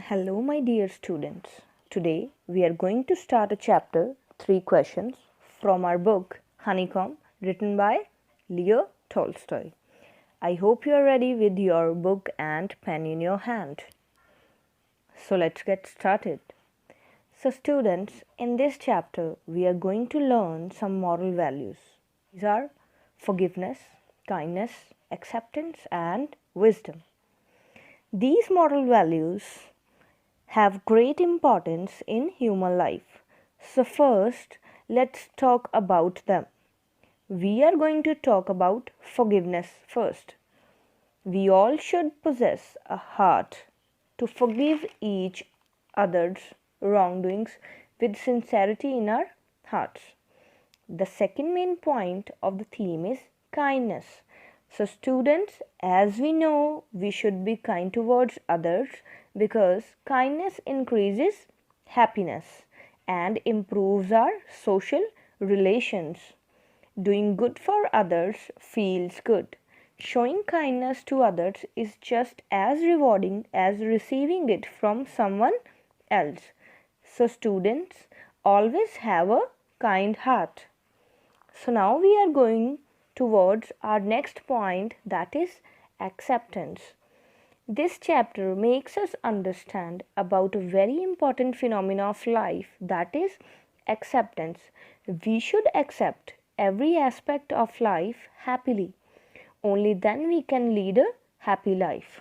Hello, my dear students. Today we are going to start a chapter 3 questions from our book Honeycomb, written by Leo Tolstoy. I hope you are ready with your book and pen in your hand. So let's get started. So, students, in this chapter we are going to learn some moral values. These are forgiveness, kindness, acceptance, and wisdom. These moral values have great importance in human life. So first, let's talk about them. We are going to talk about forgiveness first. We all should possess a heart to forgive each other's wrongdoings with sincerity in our hearts. The second main point of the theme is kindness. So, students, as we know, we should be kind towards others because kindness increases happiness and improves our social relations. Doing good for others feels good. Showing kindness to others is just as rewarding as receiving it from someone else. So, students, always have a kind heart. So, now we are going towards our next point, that is acceptance. This chapter makes us understand about a very important phenomenon of life, that is acceptance. We should accept every aspect of life happily. Only then we can lead a happy life.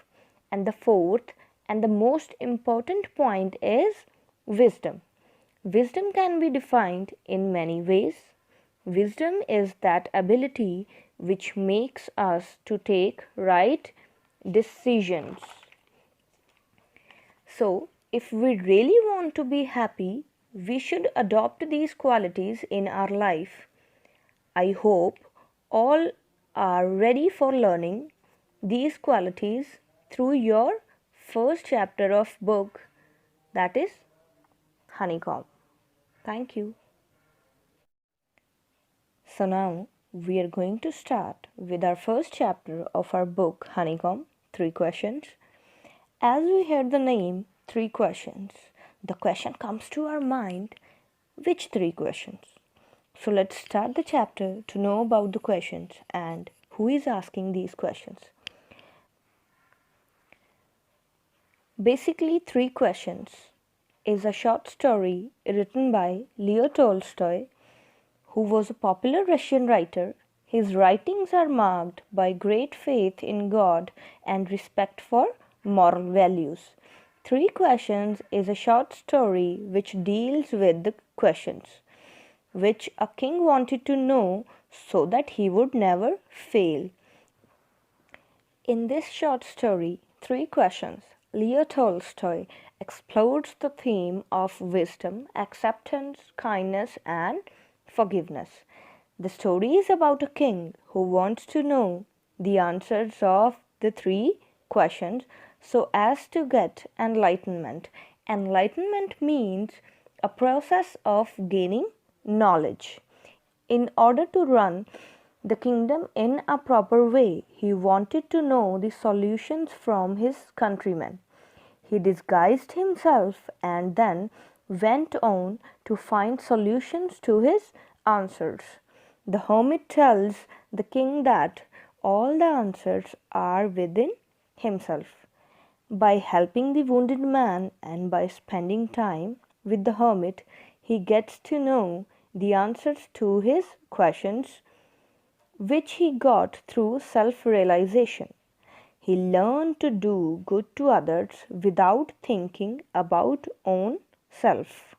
And the fourth and the most important point is wisdom. Wisdom can be defined in many ways. Wisdom is that ability which makes us to take right decisions. So, if we really want to be happy, we should adopt these qualities in our life. I hope all are ready for learning these qualities through your first chapter of book, that is Honeycomb. Thank you. So now we are going to start with our first chapter of our book Honeycomb, 3 questions. As we heard the name 3 questions, the question comes to our mind, which 3 questions? So let's start the chapter to know about the questions and who is asking these questions. Basically, 3 questions is a short story written by Leo Tolstoy, who was a popular Russian writer. His writings are marked by great faith in God and respect for moral values. 3 questions is a short story which deals with the questions which a king wanted to know so that he would never fail. In this short story, 3 questions, Leo Tolstoy explores the theme of wisdom, acceptance, kindness, and forgiveness. The story is about a king who wants to know the answers of the 3 questions so as to get enlightenment. Enlightenment means a process of gaining knowledge. In order to run the kingdom in a proper way, he wanted to know the solutions from his countrymen. He disguised himself and then went on to find solutions to his answers. The hermit tells the king that all the answers are within himself. By helping the wounded man and by spending time with the hermit, he gets to know the answers to his questions, which he got through self-realization. He learned to do good to others without thinking about own self.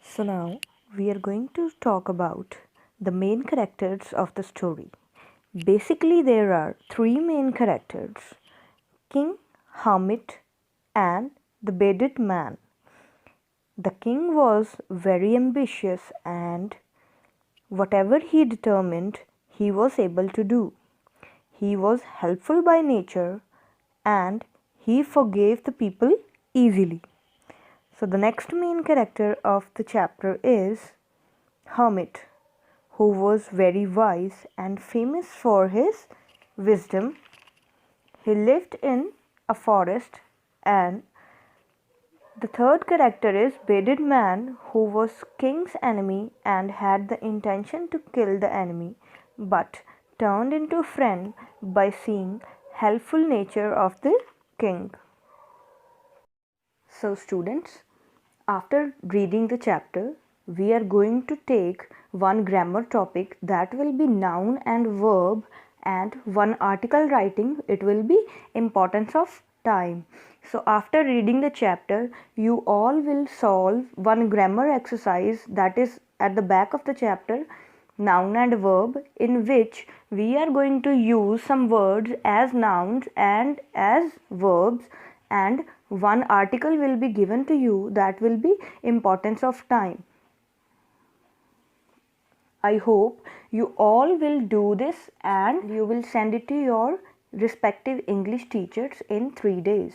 So now we are going to talk about the main characters of the story. Basically, there are 3 main characters: king, hermit, and the bearded man. The king was very ambitious and whatever he determined, he was able to do. He was helpful by nature and he forgave the people easily. So the next main character of the chapter is hermit, who was very wise and famous for his wisdom. He lived in a forest And the third character is bearded man, who was king's enemy and had the intention to kill the enemy, but turned into a friend by seeing helpful nature of the king. So students, after reading the chapter, we are going to take one grammar topic, that will be noun and verb, and one article writing, it will be importance of time. So after reading the chapter, you all will solve one grammar exercise that is at the back of the chapter, noun and verb, in which we are going to use some words as nouns and as verbs, and one article will be given to you, that will be importance of time. I hope you all will do this and you will send it to your respective English teachers in 3 days.